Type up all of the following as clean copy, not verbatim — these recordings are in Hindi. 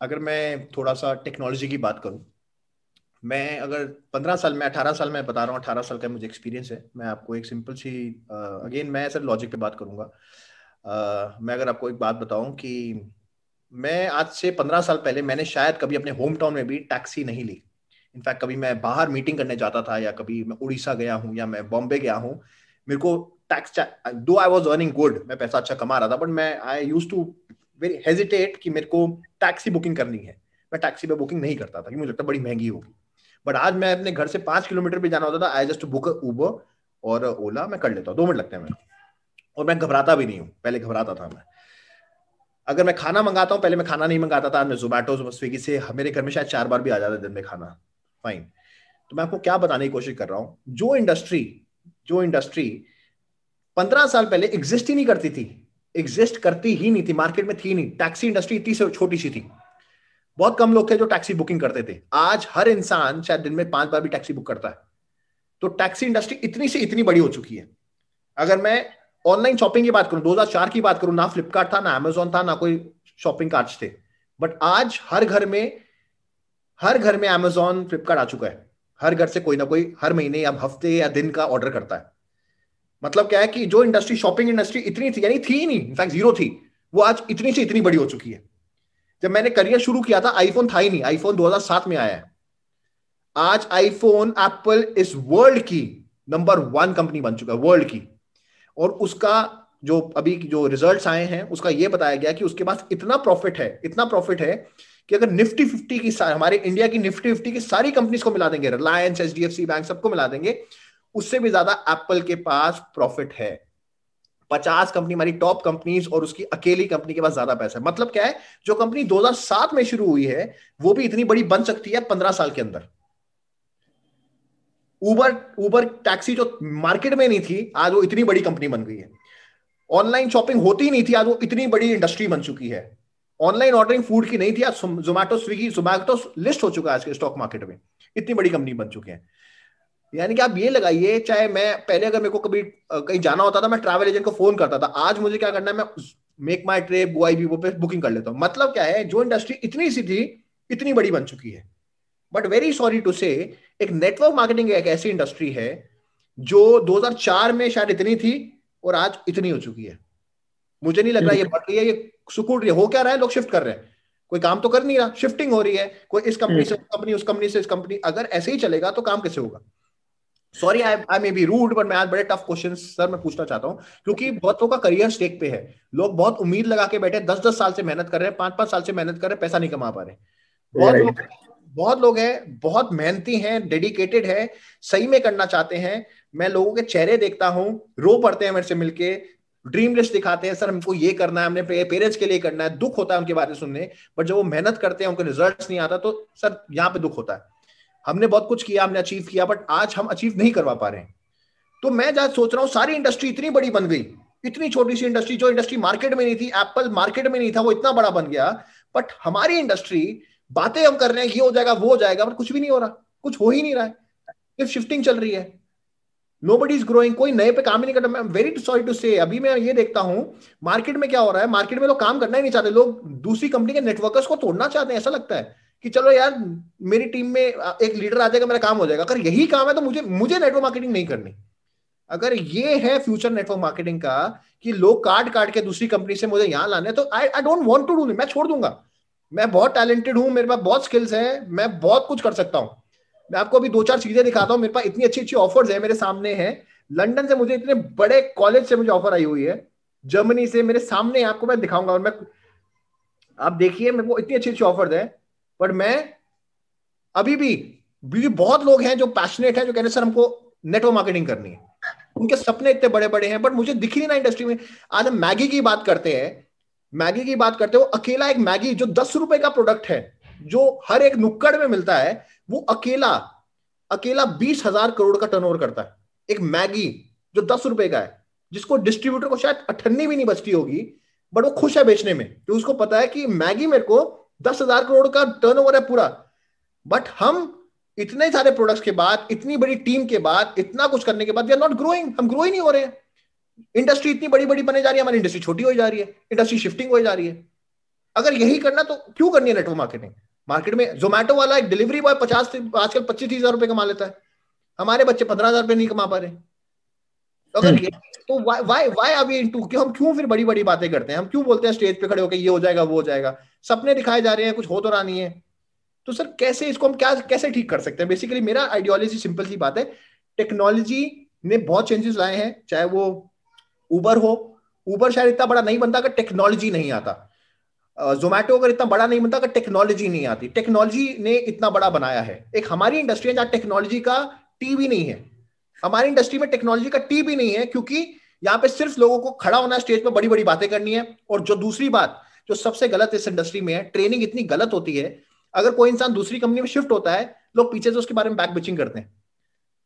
अगर मैं थोड़ा सा टेक्नोलॉजी की बात करूं, मैं अगर 15 साल में 18 साल में बता रहा हूँ, 18 साल का मुझे एक्सपीरियंस है। मैं आपको एक सिंपल सी अगेन मैं सर लॉजिक पे बात करूंगा। मैं अगर आपको एक बात बताऊं कि मैं आज से 15 साल पहले मैंने शायद कभी अपने होम टाउन में भी टैक्सी नहीं ली। इनफैक्ट कभी मैं बाहर मीटिंग करने जाता था, या कभी मैं उड़ीसा गया हूँ या मैं बॉम्बे गया हूँ, मेरे को टैक्स, दो आई वॉज अर्निंग गुड, मैं पैसा अच्छा कमा रहा था, बट मैं आई यूज टू वेरी हेजिटेट कि मेरे को टैक्सी बुकिंग करनी है। मैं टैक्सी पे बुकिंग नहीं करता था कि मुझे लगता बड़ी महंगी होगी। बट आज मैं अपने घर से 5 किलोमीटर भी जाना होता था, आई जस्ट बुक उबर और ओला, मैं कर लेता हूँ, 2 मिनट लगते हैं मेरे। और मैं घबराता भी नहीं हूँ, पहले घबराता था मैं। अगर मैं खाना मंगाता हूँ, पहले मैं खाना नहीं मंगाता था, मैं जोमेटो स्विगी से मेरे घर में शायद 4 बार भी आ जाता दिन में खाना। फाइन। तो मैं आपको क्या बताने की कोशिश कर रहा हूँ, जो इंडस्ट्री 15 साल पहले एग्जिस्ट ही नहीं करती थी, एग्जिस्ट करती ही नहीं थी, मार्केट में थी नहीं, टैक्सी इंडस्ट्री इतनी छोटी सी थी, बहुत कम लोग थे जो टैक्सी बुकिंग करते थे। आज हर इंसान शायद दिन में 5 बार भी टैक्सी बुक करता है। तो टैक्सी इंडस्ट्री इतनी से इतनी बड़ी हो चुकी है। अगर मैं ऑनलाइन शॉपिंग की बात करूं, 2004 की बात करूं, ना फ्लिपकार्ट था, ना अमेजोन था, ना कोई शॉपिंग कार्ट्स थे। बट आज हर घर में अमेजोन फ्लिपकार्ट आ चुका है। हर घर से कोई ना कोई हर महीने या हफ्ते या दिन का ऑर्डर करता है। मतलब क्या है कि जो इंडस्ट्री, शॉपिंग इंडस्ट्री इतनी थी, यानी थी ही नहीं, इनफैक्ट जीरो थी, वो आज इतनी से इतनी बड़ी हो चुकी है। जब मैंने करियर शुरू किया था, आईफोन था ही नहीं, आईफोन 2007 में आया है। आज आईफोन, एप्पल इस वर्ल्ड की नंबर 1 कंपनी बन चुका है, वर्ल्ड की। और उसका जो अभी जो रिजल्ट्स आए हैं, उसका ये बताया गया कि उसके पास इतना प्रॉफिट है, इतना प्रॉफिट है कि अगर निफ्टी 50 की, हमारे इंडिया की निफ्टी 50 की सारी कंपनीज को मिला देंगे, रिलायंस, एचडीएफसी बैंक, सबको मिला देंगे, उससे भी ज्यादा एप्पल के पास प्रॉफिट है। 50 कंपनी हमारी टॉप कंपनीज और उसकी अकेली कंपनी के पास ज्यादा पैसा है। मतलब क्या है, जो कंपनी 2007 में शुरू हुई है वो भी इतनी बड़ी बन सकती है 15 साल के अंदर। उबर उबर टैक्सी जो मार्केट में नहीं थी, आज वो इतनी बड़ी कंपनी बन गई है। ऑनलाइन शॉपिंग होती नहीं थी, आज वो इतनी बड़ी इंडस्ट्री बन चुकी है। ऑनलाइन ऑर्डरिंग फूड की नहीं थी, आज जोमेटो, स्विगी, जोमेटो लिस्ट हो चुका है आज के स्टॉक मार्केट में, इतनी बड़ी कंपनी बन चुके हैं। यानी कि आप ये लगाइए, चाहे मैं पहले अगर मेरे को कभी कहीं जाना होता था, मैं ट्रैवल एजेंट को फोन करता था, आज मुझे क्या करना है, मैं मेक माई ट्रिप, GoIBO पे बुकिंग कर लेता हूँ। मतलब क्या है, जो इंडस्ट्री इतनी सी थी इतनी बड़ी बन चुकी है। बट वेरी सॉरी टू से, एक नेटवर्क मार्केटिंग एक ऐसी इंडस्ट्री है जो 2004 में शायद इतनी थी और आज इतनी हो चुकी है। मुझे नहीं लग रहा ये बढ़ रही है, ये सुकूड़ रही है। हो क्या रहा है, लोग शिफ्ट कर रहे हैं, कोई काम तो कर नहीं रहा, शिफ्टिंग हो रही है, कोई इस कंपनी से उस कंपनी, उस कंपनी से इस कंपनी। अगर ऐसे ही चलेगा तो काम कैसे होगा? Sorry, I may be rude, but मैं आज बड़े टफ क्वेश्चन सर मैं पूछना चाहता हूँ, क्योंकि बहुत लोगों का करियर स्टेक पे है। लोग बहुत उम्मीद लगा के बैठे, 10-10 साल से मेहनत कर रहे हैं, 5-5 साल से मेहनत कर रहे हैं, पैसा नहीं कमा पा रहे। बहुत लोग राइट। बहुत लोग हैं, बहुत मेहनती हैं, डेडिकेटेड है, सही में करना चाहते हैं। मैं लोगों के चेहरे देखता हूँ, रो पड़ते हैं मेरे से मिलके, ड्रीम लिस्ट दिखाते हैं, सर हमको ये करना है, हमने पेरेंट्स के लिए करना है, दुख होता है उनके बारे में सुनने। बट जब वो मेहनत करते हैं, उनके रिजल्ट्स नहीं आता, तो सर यहाँ पे दुख होता है। हमने बहुत कुछ किया, हमने अचीव किया, बट आज हम अचीव नहीं करवा पा रहे हैं। तो मैं जहां सोच रहा हूँ, सारी इंडस्ट्री इतनी बड़ी बन गई, इतनी छोटी सी इंडस्ट्री, जो इंडस्ट्री मार्केट में नहीं थी, एप्पल मार्केट में नहीं था, वो इतना बड़ा बन गया। बट हमारी इंडस्ट्री, बातें हम कर रहे हैं कि ये हो जाएगा, वो हो जाएगा, बट कुछ भी नहीं हो रहा, कुछ हो ही नहीं रहा है, सिर्फ शिफ्टिंग चल रही है। नोबडी इज ग्रोइंग, कोई नए पे काम ही नहीं करता। मैं वेरी सॉरी टू से, अभी मैं ये देखता हूँ मार्केट में क्या हो रहा है, मार्केट में लोग काम करना ही नहीं चाहते, लोग दूसरी कंपनी के नेटवर्कर्स को तोड़ना चाहते हैं। ऐसा लगता है कि चलो यार, मेरी टीम में एक लीडर आ जाएगा, मेरा काम हो जाएगा। अगर यही काम है तो मुझे मुझे नेटवर्क मार्केटिंग नहीं करनी। अगर ये है फ्यूचर नेटवर्क मार्केटिंग का, कि लोग काट काट के दूसरी कंपनी से मुझे यहां लाने, तो I don't want to do, मैं छोड़ दूंगा। मैं बहुत टैलेंटेड हूं, मेरे पास बहुत स्किल्स हैं, मैं बहुत कुछ कर सकता हूं। मैं आपको अभी 2-4 चीजें दिखाता हूं, मेरे पास इतनी अच्छी अच्छी ऑफर्स है, मेरे सामने है। लंदन से मुझे इतने बड़े कॉलेज से मुझे ऑफर आई हुई है, जर्मनी से मेरे सामने, आपको मैं दिखाऊंगा। और मैं, आप देखिए, मेरे को इतनी अच्छी अच्छी ऑफर्स है। पर मैं अभी भी बहुत लोग हैं जो पैशनेट हैं, जो कहते हैं सर हमको नेटवर्क मार्केटिंग करनी है। उनके सपने इतने बड़े बड़े हैं, बट मुझे दिख नहीं ना इंडस्ट्री में। आज हम मैगी की बात करते हैं, मैगी की बात करते हो, अकेला एक मैगी जो 10 रुपए का प्रोडक्ट है, जो हर एक नुक्कड़ में मिलता है, वो अकेला अकेला 20,000 करोड़ का टर्नओवर करता है। एक मैगी जो 10 रुपए का है, जिसको डिस्ट्रीब्यूटर को शायद अठन्नी भी नहीं बचती होगी, बट वो खुश है बेचने में, तो उसको पता है कि मैगी मेरे को 10,000 करोड़ का टर्नओवर है पूरा। बट हम इतने सारे प्रोडक्ट्स के बाद, इतनी बड़ी टीम के बाद, इतना कुछ करने के बाद, वी आर नॉट ग्रोइंग, हम ग्रो ही नहीं हो रहे हैं। इंडस्ट्री इतनी बड़ी बड़ी बने जा रही है, हमारी इंडस्ट्री छोटी हो जा रही है, इंडस्ट्री शिफ्टिंग हो जा रही है। अगर यही करना तो क्यों करनी है नेटवर्क मार्केटिंग? मार्केट में जोमेटो वाला एक डिलीवरी बॉय 50 से आजकल 25-30 हजार रुपए कमा लेता है, हमारे बच्चे 15,000 रुपए नहीं कमा पा रहे। तो अगर ये तो वाई आर वी इनटू, हम क्यों फिर बड़ी बड़ी बातें करते हैं? हम क्यों बोलते हैं स्टेज पे खड़े होकर ये हो जाएगा वो हो जाएगा? सपने दिखाए जा रहे हैं, कुछ हो तो रहा नहीं है। तो सर कैसे इसको हम क्या कैसे ठीक कर सकते हैं? बेसिकली मेरा आइडियोलॉजी सिंपल सी बात है, टेक्नोलॉजी ने बहुत चेंजेस लाए हैं, चाहे वो उबर हो, उबर शायद इतना बड़ा नहीं बनता अगर टेक्नोलॉजी नहीं आता, जोमेटो अगर इतना बड़ा नहीं बनता अगर टेक्नोलॉजी नहीं आती। टेक्नोलॉजी ने इतना बड़ा बनाया है। एक हमारी इंडस्ट्री है जहाँ टेक्नोलॉजी का टी भी नहीं है, हमारी इंडस्ट्री में टेक्नोलॉजी का टी भी नहीं है, क्योंकि यहाँ पे सिर्फ लोगों को खड़ा होना है, स्टेज पर बड़ी बड़ी बातें करनी है। और जो दूसरी बात जो सबसे गलत इस इंडस्ट्री में है, ट्रेनिंग इतनी गलत होती है। अगर कोई इंसान दूसरी कंपनी में शिफ्ट होता है, लोग पीछे से उसके बारे में बैक बिचिंग करते हैं।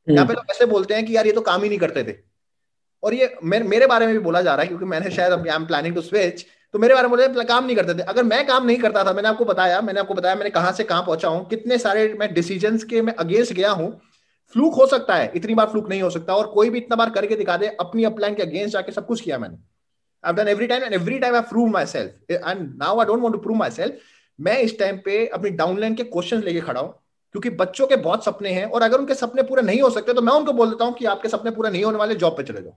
यहाँ पे लोग ऐसे बोलते हैं कि यार ये तो काम ही नहीं करते थे। और ये मेरे बारे में भी बोला जा रहा है, क्योंकि मैंने शायद I am planning to switch, तो मेरे बारे में बोले काम नहीं करते थे। अगर मैं काम नहीं करता था, मैंने आपको बताया मैंने कहां से कहां पहुंचा हूं, कितने सारे मैं डिसीजंस के मैं अगेंस्ट गया हूं। फ्लूक हो सकता है, इतनी बार फ्लूक नहीं हो सकता, और कोई भी इतना बार करके दिखा दे, अपनी अपलाइन के अगेंस्ट जाके सब कुछ किया मैंने। I've done every time and every time I prove myself and now I don't want to prove myself। मैं इस टाइम पे अपनी डाउनलाइन के क्वेश्चन लेके खड़ा हूं, क्योंकि बच्चों के बहुत सपने हैं, और अगर उनके सपने पूरे नहीं हो सकते तो मैं उनको बोल देता हूं कि आपके सपने पूरे नहीं होने वाले, जॉब पे चले जाओ।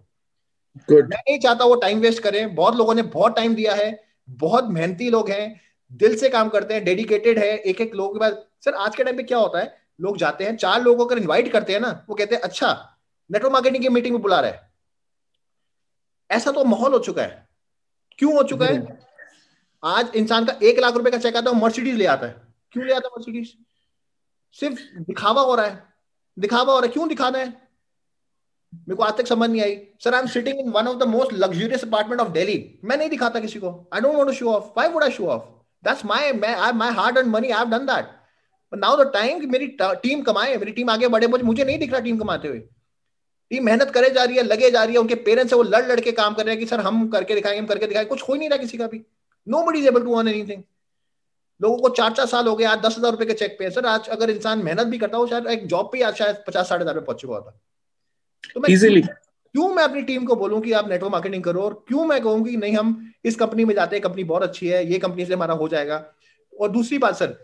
मैं नहीं चाहता वो टाइम वेस्ट करें। बहुत लोगों ने बहुत टाइम दिया है, बहुत मेहनती लोग हैं, दिल से काम करते हैं, डेडिकेटेड है। एक एक लोगों के पास सर आज के टाइम पे क्या होता है, लोग जाते हैं 4 लोगों को अगर इन्वाइट करते हैं ना, वो कहते हैं अच्छा नेटवर्क मार्केटिंग की मीटिंग में बुला रहा है। ऐसा तो माहौल हो चुका है। क्यों हो चुका है? आज इंसान का 1 लाख रुपए का चेक आता है, मर्सिडीज ले आता है। क्यों ले आता है मर्सिडीज? सिर्फ दिखावा हो रहा है, दिखावा हो रहा है। क्यों दिखाना है? मेरे को आज तक समझ नहीं आई। Sir I am sitting in one of the most luxurious apartment of Delhi, मैं नहीं दिखाता किसी को। I don't want to show off. Why would I show off? That's my hard earned money, I have done that. But now the time कि मेरी टीम कमाए, मेरी टीम आगे बढ़े, मुझे नहीं दिख रहा टीम कमाते हुए। टीम मेहनत करे जा रही है, लगे जा रही है, उनके पेरेंट्स से वो लड़ लड़ के काम कर रहे हैं कि सर हम करके दिखाएंगे, हम करके दिखाएंगे। कुछ हो ही नहीं रहा किसी का भी। Nobody is able to earn anything. लोगों को 4-4 साल हो गए, आज 10,000 रुपए के चेक पे है। सर आज अगर इंसान मेहनत भी करता हो, शायद एक जॉब पे आज शायद 50-60 हजार पे पहुंच चुका होता। तो मैं क्यों मैं अपनी टीम को बोलूं कि आप नेटवर्क मार्केटिंग करो, और क्यों मैं कहूं कि नहीं हम इस कंपनी में जाते हैं, कंपनी बहुत अच्छी है, ये कंपनी से हमारा हो जाएगा। और दूसरी बात सर,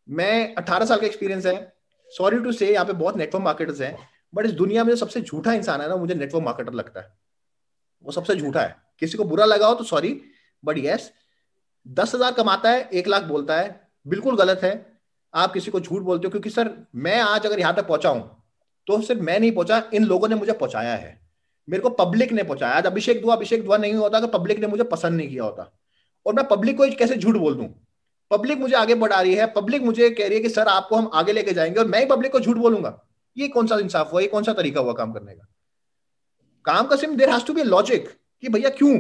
मैं 18 साल का एक्सपीरियंस है। सॉरी टू से यहाँ पे बहुत नेटवर्क मार्केटर्स हैं, बट इस दुनिया में जो सबसे झूठा इंसान है ना, मुझे नेटवर्क मार्केटर लगता है। वो सबसे झूठा है। किसी को बुरा लगा हो तो सॉरी, बट यस, 10,000 कमाता है, 1 लाख बोलता है, बिल्कुल गलत है। आप किसी को झूठ बोलते हो, क्योंकि सर मैं आज अगर यहाँ तक पहुंचा हूं तो सिर्फ मैं नहीं पहुंचा, इन लोगों ने मुझे पहुंचाया है। मेरे को पब्लिक ने पहुंचाया। आज अभिषेक दुआ नहीं होता अगर पब्लिक ने मुझे पसंद नहीं किया होता। और मैं पब्लिक को कैसे झूठ बोल दूं? पब्लिक मुझे आगे बढ़ा रही है, पब्लिक मुझे कह रही है कि सर आपको हम आगे लेके जाएंगे, और मैं ही पब्लिक को झूठ बोलूंगा? ये कौन सा इंसाफ हुआ? ये कौन सा तरीका हुआ काम करने का? काम का सिर्फ there has to be logic कि भैया क्यों।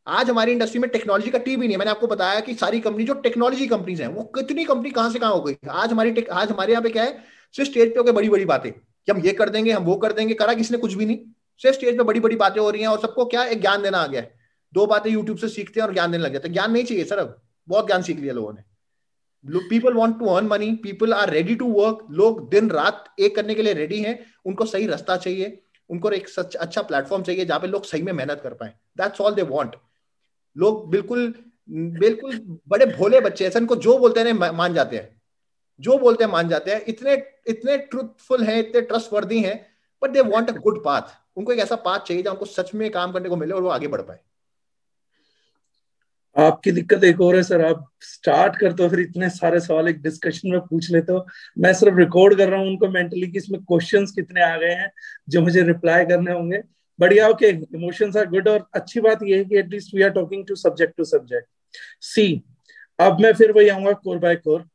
आज हमारी इंडस्ट्री में टेक्नोलॉजी का टी भी नहीं है। मैंने आपको बताया कि सारी कंपनी जो टेक्नोलॉजी कंपनीज हैं, वो कितनी कंपनी कहां से कहां हो गई। आज हमारे यहाँ पे क्या है, सिर्फ स्टेज पे होकर बड़ी बड़ी बातें कि हम ये कर देंगे, हम वो कर देंगे। करा किसने? कुछ भी नहीं। सिर्फ स्टेज पे बड़ी बड़ी बातें हो रही हैं, और सबको क्या एक ज्ञान देना आ गया है। 2 बातें यूट्यूब से सीखते हैं और ज्ञान देने लग जाते हैं। ज्ञान नहीं चाहिए सर, अब बहुत ज्ञान सीख लिया लोगों ने। People want to earn money, people are ready to work. लोग दिन रात एक करने के लिए रेडी हैं। उनको सही रास्ता चाहिए, उनको एक अच्छा प्लेटफॉर्म चाहिए जहां पे लोग सही में मेहनत कर पाए। That's all they want. लोग बिल्कुल बिल्कुल बड़े भोले बच्चे हैं, इनको जो बोलते हैं मान जाते हैं, जो बोलते हैं मान जाते हैं। इतने इतने ट्रूथफुल हैं, इतने ट्रस्टवर्दी हैं, but they want a good path. उनको एक ऐसा पाथ चाहिए जहां उनको सच में काम करने को मिले और वो आगे बढ़ पाए। आपकी दिक्कत एक और है सर, आप स्टार्ट करते हो फिर इतने सारे सवाल एक डिस्कशन में पूछ लेते हो। मैं सिर्फ रिकॉर्ड कर रहा हूँ उनको मेंटली कि इसमें क्वेश्चंस कितने आ गए हैं जो मुझे रिप्लाई करने होंगे। बढ़िया, ओके, इमोशंस आर गुड। और अच्छी बात यह है कि at least we are talking to subject C. अब मैं फिर वही आऊंगा कोर बाय कोर।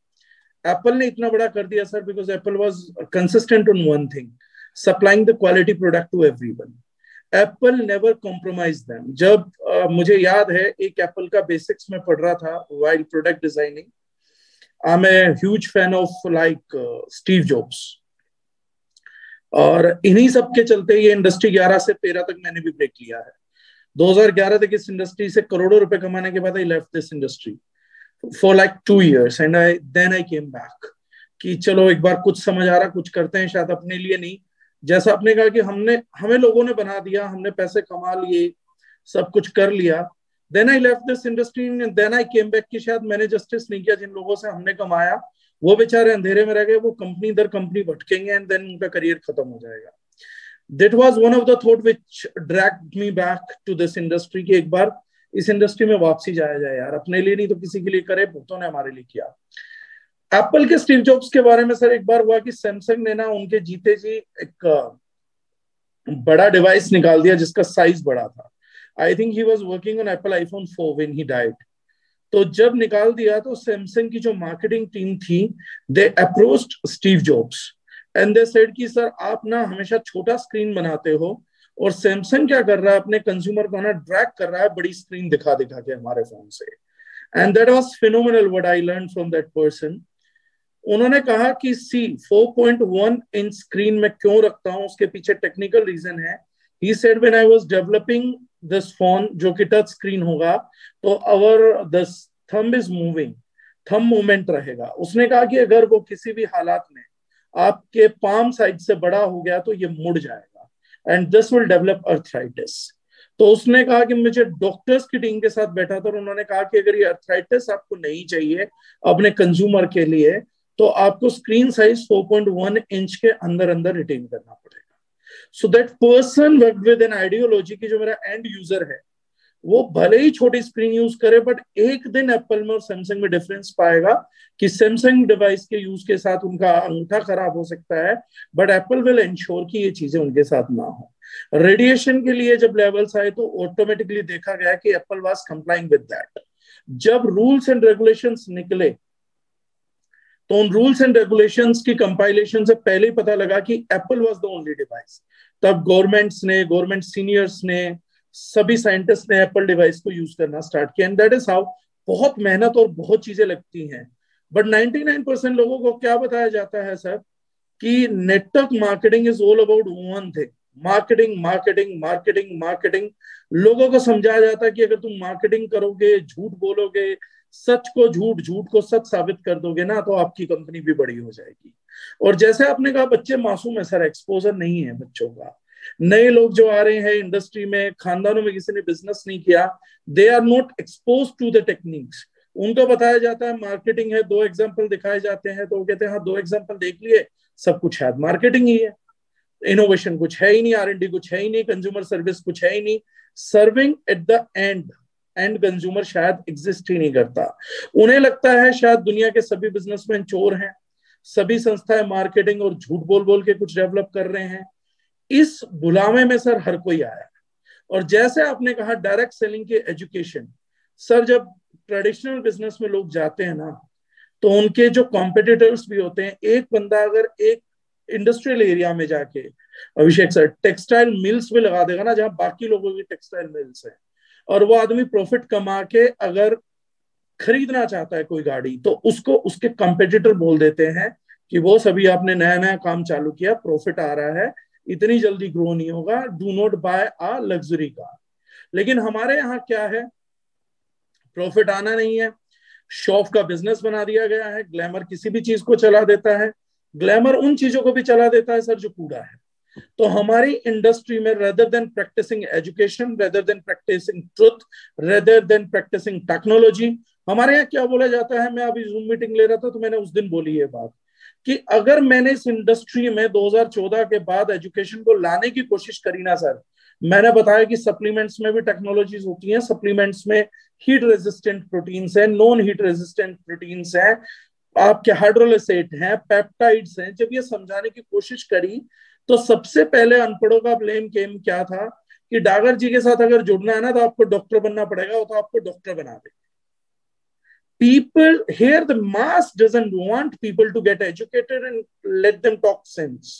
एप्पल ने इतना बड़ा कर दिया sir because Apple was consistent on one thing, supplying the quality product to everyone. Apple never compromise them. जब मुझे याद है एक एप्पल का बेसिक्स में पढ़ रहा था while product designing. I am a huge fan of like Steve Jobs, और इन्हीं सब के चलते ये इंडस्ट्री 11 से 13 तक मैंने भी ब्रेक लिया है। 2011 तक इस इंडस्ट्री से करोड़ों रुपए कमाने के बाद आई left this industry for like 2 years and I came back कि चलो एक बार कुछ समझ आ रहा, कुछ करते हैं, शायद अपने लिए नहीं। जैसा आपने कहा कि हमें लोगों ने बना दिया, हमने पैसे कमा लिए, सब कुछ कर लिया, then I left this industry, then I came back कि शायद मैंने जस्टिस नहीं किया जिन लोगों से हमने कमाया, वो बेचारे अंधेरे में रह गए, वो कंपनी दर कंपनी भटकेंगे एंड देन उनका करियर खत्म हो जाएगा. That was one of the thought which dragged me back to this industry कि एक बार इस इंडस्ट्री में वापसी जाया जाए यार, अपने लिए नहीं तो किसी के लिए करे, बहुतों ने हमारे लिए किया. एप्पल के स्टीव जॉब्स के बारे में सर एक बार हुआ कि सैमसंग ने ना उनके जीते जी एक बड़ा डिवाइस निकाल दिया जिसका साइज बड़ा था. I think he was working on Apple iPhone 4 when he died. तो जब निकाल दिया तो सैमसंग की जो मार्केटिंग टीम थी, they approached Steve Jobs and they said कि सर आप ना हमेशा छोटा स्क्रीन बनाते हो और सैमसंग क्या कर रहा है, अपने कंज्यूमर को ना ड्रैग कर रहा है बड़ी स्क्रीन दिखा दिखा के हमारे फोन से. And that was phenomenal what I learn from that person. उन्होंने कहा कि सी 4.1 इंच स्क्रीन में क्यों रखता हूं, उसके पीछे टेक्निकल रीजन है. He said when I was developing this phone जो कि टच स्क्रीन होगा तो अवर the thumb is moving, thumb movement रहेगा. उसने कहा कि अगर वो किसी भी हालात में आपके पाम साइड से बड़ा हो गया तो ये मुड़ जाएगा and this will develop arthritis. तो उसने कहा कि मुझे डॉक्टर्स की टीम के साथ बैठा था और उन्होंने कहा कि अगर ये अर्थराइटिस आपको नहीं चाहिए अपने कंज्यूमर के लिए तो आपको स्क्रीन साइज 4.1 इंच के अंदर अंदर रिटेन करना पड़ेगा. So that person worked with an ideology की जो मेरा एंड यूजर है वो भले ही छोटी स्क्रीन यूज करे बट एक दिन एप्पल में और सैमसंग में डिफरेंस पाएगा कि सैमसंग डिवाइस के यूज के साथ उनका अंगूठा खराब हो सकता है बट एप्पल विल इंश्योर कि ये चीजें उनके साथ ना हो. रेडिएशन के लिए जब लेवल्स आए तो ऑटोमेटिकली देखा गया कि Apple was complying with that. जब रूल्स एंड रेगुलेशंस निकले तो उन रूल्स एंड रेगुलेशंस की कंपाइलेशन से पहले ही पता लगा कि Apple was the only device. तब गवर्नमेंट सीनियर्स ने, सभी साइंटिस्ट ने एप्पल डिवाइस को यूज करना स्टार्ट किया एंड दैट इज हाउ. बहुत मेहनत और बहुत चीजें लगती हैं बट 99% लोगों को क्या बताया जाता है सर कि network marketing is all about one thing, marketing marketing marketing marketing. लोगों को समझाया जाता है कि अगर तुम मार्केटिंग करोगे, झूठ बोलोगे, सच को झूठ, झूठ को सच साबित कर दोगे ना तो आपकी कंपनी भी बड़ी हो जाएगी. और जैसे आपने कहा बच्चे मासूम है सर, एक्सपोजर नहीं है बच्चों का. नए लोग जो आ रहे हैं इंडस्ट्री में, खानदानों में किसी ने बिजनेस नहीं किया, they are not expose to the techniques. उनको बताया जाता है मार्केटिंग है, 2 एग्जांपल दिखाए जाते हैं तो वो कहते हैं हाँ 2 एग्जांपल देख लिए, सब कुछ शायद मार्केटिंग ही है. इनोवेशन कुछ है ही नहीं, R&D कुछ है ही नहीं, कंज्यूमर सर्विस कुछ है ही नहीं. Serving at the end consumer शायद एग्जिस्ट ही नहीं करता. उन्हें लगता है शायद दुनिया के सभी बिजनेसमैन चोर हैं, सभी संस्थाएं मार्केटिंग और झूठ बोल बोल के कुछ डेवलप कर रहे हैं. इस बुलावे में सर हर कोई आया. और जैसे आपने कहा डायरेक्ट सेलिंग के एजुकेशन, सर जब ट्रेडिशनल बिजनेस में लोग जाते हैं ना तो उनके जो कॉम्पिटिटर्स भी होते हैं, एक बंदा अगर एक इंडस्ट्रियल एरिया में जाके, अभिषेक सर, टेक्सटाइल मिल्स में लगा देगा ना जहां बाकी लोगों की टेक्सटाइल मिल्स है, और वो आदमी प्रॉफिट कमा के अगर खरीदना चाहता है कोई गाड़ी तो उसको उसके कॉम्पिटिटर बोल देते हैं कि वो सभी आपने नया नया काम चालू किया, प्रॉफिट आ रहा है, इतनी जल्दी ग्रो नहीं होगा, do not buy a luxury car. लेकिन हमारे यहाँ क्या है, प्रॉफिट आना नहीं है, शॉप का बिजनेस बना दिया गया है. ग्लैमर किसी भी चीज को चला देता है, ग्लैमर उन चीजों को भी चला देता है सर जो कूड़ा है. तो हमारी इंडस्ट्री में rather than practising education, rather than practising truth, rather than practising technology, हमारे यहाँ क्या बोला जाता है. मैं अभी जूम मीटिंग ले रहा था तो मैंने उस दिन बोली ये बात कि अगर मैंने इस इंडस्ट्री में 2014 के बाद एजुकेशन को लाने की कोशिश करी ना सर, मैंने बताया कि सप्लीमेंट्स में भी टेक्नोलॉजीज होती हैं, सप्लीमेंट्स में हीट रेजिस्टेंट प्रोटीन्स हैं, नॉन हीट रेजिस्टेंट प्रोटीन्स हैं, आपके हाइड्रोलिसेट हैं, पेप्टाइड्स हैं. जब ये समझाने की कोशिश करी तो सबसे पहले अनपढ़ों का ब्लेम गेम क्या था कि डागर जी के साथ अगर जुड़ना है ना तो आपको डॉक्टर बनना पड़ेगा, वो तो आपको डॉक्टर बना दे. People here, the mass doesn't want people to get educated and let them talk sense.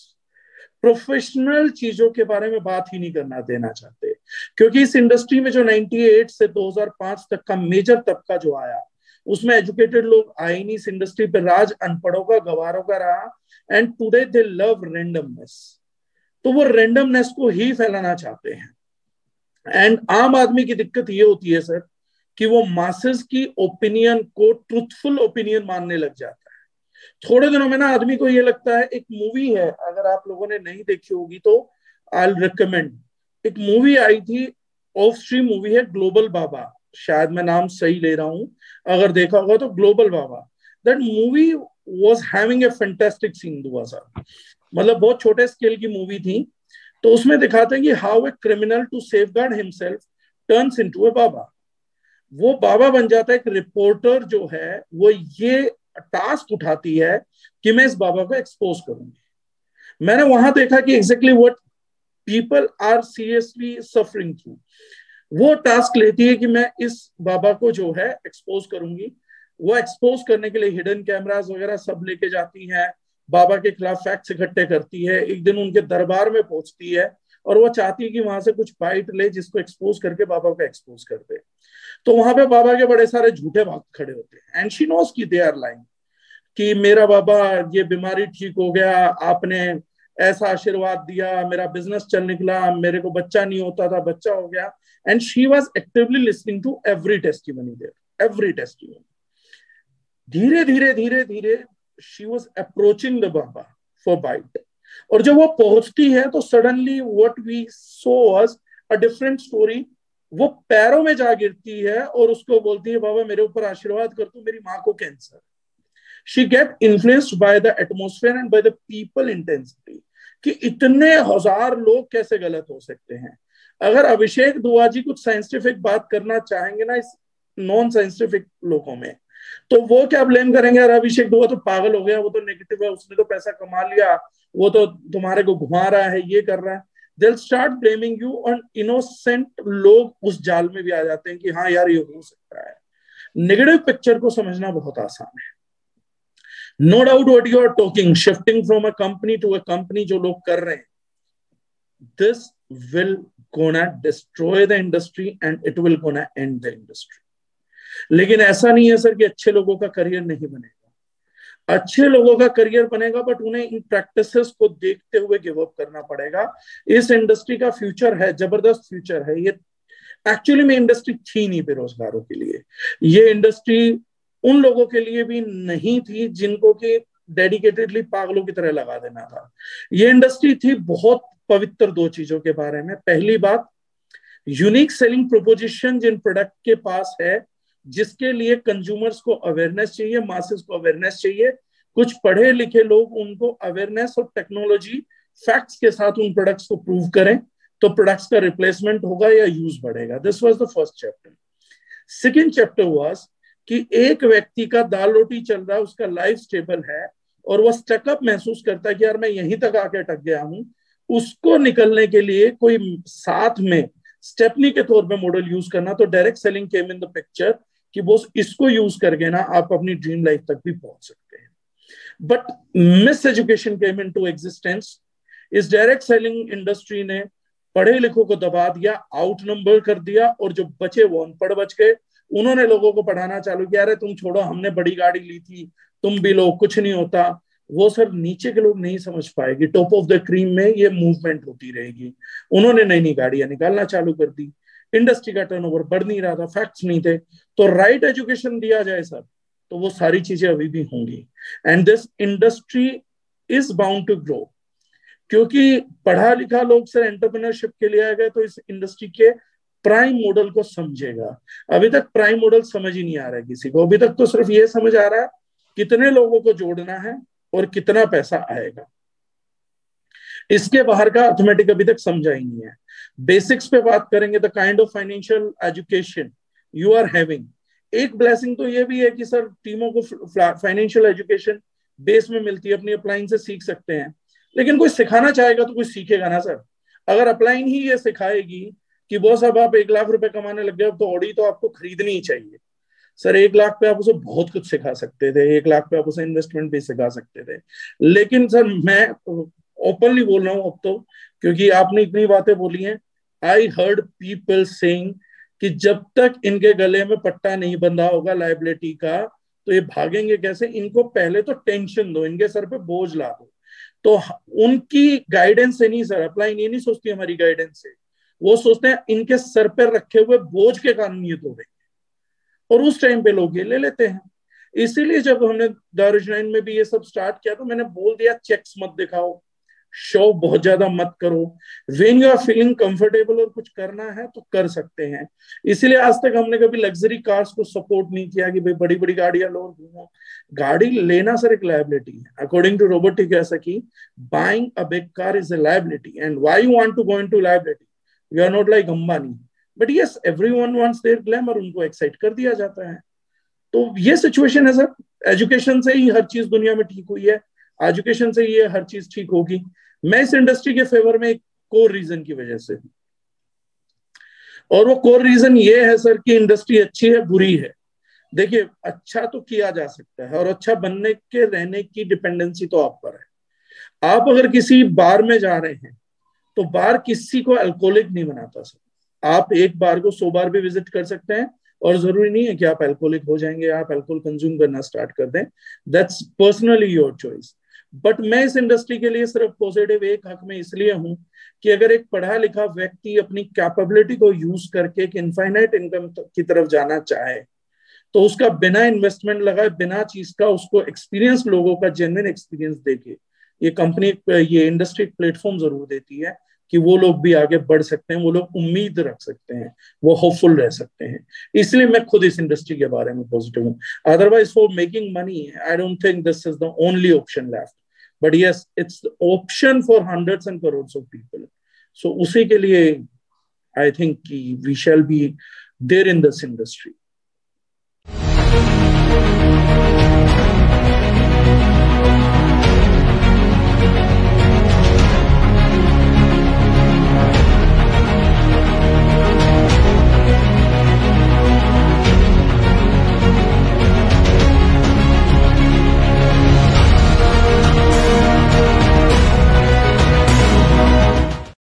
Professional चीजों के बारे में बात ही नहीं करना देना चाहते, क्योंकि इस इंडस्ट्री में जो 98 से 2005 तक का मेजर तबका जो आया उसमें एजुकेटेड लोग आए नहीं. इस इंडस्ट्री पे राज अनपढ़ों का, गवारों का रहा. And today they love randomness, तो वो रेंडमनेस को ही फैलाना चाहते हैं. एंड आम आदमी की दिक्कत ये होती है सर कि वो मासेस की ओपिनियन को ट्रूथफुल ओपिनियन मानने लग जाता है. थोड़े दिनों में ना आदमी को ये लगता है, एक मूवी है अगर आप लोगों ने नहीं देखी होगी तो आई विल रिकमेंड, एक मूवी आई थी, ऑफ स्ट्रीम मूवी है, ग्लोबल बाबा, शायद मैं नाम सही ले रहा हूं, अगर देखा होगा तो, Global Baba. That movie was having a fantastic scene Dua sahab, मतलब बहुत छोटे स्केल की मूवी थी। तो उसमें दिखाते हैं कि how a criminal to safeguard himself turns into a baba. वो बाबा बन जाता है। एक रिपोर्टर जो है वो ये टास्क उठाती है कि मैं इस बाबा को एक्सपोज करूंगी। मैंने वहां देखा कि exactly what people are seriously suffering through. वो टास्क लेती है कि मैं इस बाबा को जो है एक्सपोज करूंगी। वो एक्सपोज करने के लिए हिडन कैमरास वगैरह सब लेके जाती हैं, बाबा के खिलाफ फैक्ट्स इकट्ठे करती है, एक दिन उनके दरबार में पहुंचती है और वो चाहती है कि वहां से कुछ बाइट ले जिसको एक्सपोज करके बाबा को एक्सपोज कर दे। तो वहां पे बाबा के बड़े सारे झूठे भक्त खड़े होते हैं एंड शी नोस की दे आर लाइंग, कि मेरा बाबा ये बीमारी ठीक हो गया, आपने ऐसा आशीर्वाद दिया, मेरा बिजनेस चल निकला, मेरे को बच्चा नहीं होता था, बच्चा हो गया। And she was actively listening to every testimony there, every testimony. धीरे धीरे धीरे धीरे she was approaching the baba for bite. और जब वो पहुंचती है तो suddenly what we saw was a different story. वो पैरों में जा गिरती है और उसको बोलती है, बाबा मेरे ऊपर आशीर्वाद कर तू, मेरी माँ को cancer. She get influenced by the atmosphere and by the people intensity, कि इतने हजार लोग कैसे गलत हो सकते हैं। अगर अभिषेक दुआ जी कुछ साइंटिफिक बात करना चाहेंगे ना इस नॉन साइंटिफिक लोगों में, तो वो क्या ब्लेम करेंगे, यार अभिषेक दुआ तो पागल हो गया, वो तो नेगेटिव है, उसने तो पैसा कमा लिया, वो तो तुम्हारे को घुमा रहा है, ये कर रहा है। They'll start blaming you on innocent लोग उस जाल में भी आ जाते हैं कि हाँ यार ये हो सकता है। नेगेटिव पिक्चर को समझना बहुत आसान है। No doubt what you are talking, shifting from a company to a company जो लोग कर रहे हैं, this will gonna destroy the industry and it will gonna end the industry. लेकिन ऐसा नहीं है सर कि अच्छे लोगों का करियर नहीं बनेगा, अच्छे लोगों का करियर बनेगा, बट उन्हें इन प्रैक्टिसेस को देखते हुए गिव अप करना पड़ेगा। इस इंडस्ट्री का फ्यूचर है, जबरदस्त फ्यूचर है। ये एक्चुअली में इंडस्ट्री थी नहीं बेरोजगारों के लिए, ये इंडस्ट्री उन लोगों के लिए भी नहीं थी जिनको कि डेडिकेटेडली पागलों की तरह लगा देना था। ये इंडस्ट्री थी बहुत पवित्र दो चीजों के बारे में। पहली बात, यूनिक सेलिंग प्रोपोजिशन जिन प्रोडक्ट के पास है, जिसके लिए कंज्यूमर्स को अवेयरनेस चाहिए, मासेस को अवेयरनेस चाहिए, कुछ पढ़े लिखे लोग उनको अवेयरनेस और टेक्नोलॉजी फैक्ट्स के साथ उन प्रोडक्ट्स को प्रूव करें, तो प्रोडक्ट्स का रिप्लेसमेंट होगा या यूज बढ़ेगा। This was the first chapter. Second chapter was कि एक व्यक्ति का दाल रोटी चल रहा है, उसका लाइफ स्टेबल है और वह स्टकअप महसूस करता है कि यार मैं यहीं तक आके अटक गया हूं, उसको निकलने के लिए कोई साथ में स्टेपनी के तौर पे मॉडल यूज करना। तो direct selling came in the picture कि बॉस इसको यूज करके ना आप अपनी ड्रीम लाइफ तक भी पहुंच सकते हैं। But miss education came into existence. इस डायरेक्ट सेलिंग इंडस्ट्री ने पढ़े लिखों को दबा दिया, आउट नंबर कर दिया, और जो बचे वो अनपढ़ बच गए। उन्होंने लोगों को पढ़ाना चालू किया, अरे तुम छोड़ो, हमने बड़ी गाड़ी ली थी, तुम भी लो, कुछ नहीं होता। वो सर नीचे के लोग नहीं समझ पाएगी, टॉप ऑफ द क्रीम में ये मूवमेंट होती रहेगी। उन्होंने नई नई गाड़ियां निकालना चालू कर दी, इंडस्ट्री का टर्नओवर बढ़ नहीं रहा था, फैक्ट्स नहीं थे। तो राइट एजुकेशन दिया जाए सर, तो वो सारी चीजें अभी भी होंगी। And this industry is bound to grow, क्योंकि पढ़ा लिखा लोग सर एंटरप्रेन्योरशिप के लिए आ गए तो इस इंडस्ट्री के प्राइम मॉडल को समझेगा। अभी तक प्राइम मॉडल समझ ही नहीं आ रहा है किसी को। अभी तक तो सिर्फ ये समझ आ रहा है कितने लोगों को जोड़ना है और कितना पैसा आएगा, इसके बाहर का अर्थमेटिक अभी तक समझा ही नहीं है। बेसिक्स पे बात करेंगे, the kind of financial education you are having. एक ब्लेसिंग तो ये भी है कि सर टीमों को फाइनेंशियल एजुकेशन बेस में मिलती है, अपनी अपलाइन से सीख सकते हैं। लेकिन कोई सिखाना चाहेगा तो कोई सीखेगा ना सर। अगर अपलाइन ही ये सिखाएगी कि बॉस अब आप 1 लाख रुपए कमाने लग गए, अब तो ऑडी तो आपको खरीदनी ही चाहिए। सर 1 लाख पे आप उसे बहुत कुछ सिखा सकते थे, 1 लाख पे आप उसे इन्वेस्टमेंट भी सिखा सकते थे। लेकिन सर मैं ओपनली बोल रहा हूं अब तो, क्योंकि आपने इतनी बातें बोली हैं। आई हर्ड पीपल सेइंग कि जब तक इनके गले में पट्टा नहीं बंधा होगा लायबिलिटी का, तो ये भागेंगे कैसे। इनको पहले तो टेंशन दो, इनके सर पे बोझ ला दो। तो उनकी गाइडेंस से नहीं सर, अपलाइन ये नहीं सोचती हमारी गाइडेंस से, वो सोचते हैं इनके सर पर रखे हुए बोझ के कारण ये तोड़ेंगे, और उस टाइम पे लोग ये ले लेते हैं। इसीलिए जब हमने दारुल में भी ये सब स्टार्ट किया तो मैंने बोल दिया चेक्स मत दिखाओ, शो बहुत ज्यादा मत करो। When you are feeling comfortable और कुछ करना है तो कर सकते हैं। इसीलिए आज तक हमने कभी लग्जरी कार्स को सपोर्ट नहीं किया कि भाई बड़ी बड़ी गाड़ियां लो और घूमो। गाड़ी लेना सर एक लायबिलिटी है। According to Robert T Kiyosaki, buying a big car is a liability and why you want to go into liability, you are not like Ambani, but yes everyone wants their glamour, उनको एक्साइट कर दिया जाता है। तो ये सिचुएशन है सर। एजुकेशन से ही हर चीज दुनिया में ठीक हुई है, एजुकेशन से ही हर चीज ठीक होगी। मैं इस इंडस्ट्री के फेवर में एक कोर रीजन की वजह से, और वो कोर रीजन ये है सर कि इंडस्ट्री अच्छी है बुरी है। देखिए अच्छा तो किया जा सकता है और अच्छा बनने के रहने की डिपेंडेंसी तो आप पर है। आप अगर किसी बार में जा रहे हैं तो बार किसी को अल्कोहलिक नहीं बनाता सर। आप एक बार को 100 बार भी विजिट कर सकते हैं और जरूरी नहीं है कि आप अल्कोहलिक हो जाएंगे, आप अल्कोहल कंज्यूम करना स्टार्ट कर दें। That's personally your choice. But मैं इस इंडस्ट्री के लिए सिर्फ पॉजिटिव एक हक में इसलिए हूं कि अगर एक पढ़ा लिखा व्यक्ति अपनी कैपेबिलिटी को यूज करके एक इनफाइनाइट इनकम की तरफ जाना चाहे तो उसका बिना इन्वेस्टमेंट लगाए, बिना चीज का, उसको एक्सपीरियंस, लोगों का जेन्युइन एक्सपीरियंस देके ये कंपनी, ये इंडस्ट्री एक प्लेटफॉर्म जरूर देती है कि वो लोग भी आगे बढ़ सकते हैं, वो लोग उम्मीद रख सकते हैं, वो होपफुल रह सकते हैं। इसलिए मैं खुद इस इंडस्ट्री के बारे में पॉजिटिव हूँ। Otherwise for making money I don't think this is the only option left, but yes it's the option for hundreds and crores of people. So उसी के लिए I think we shall be there in this industry.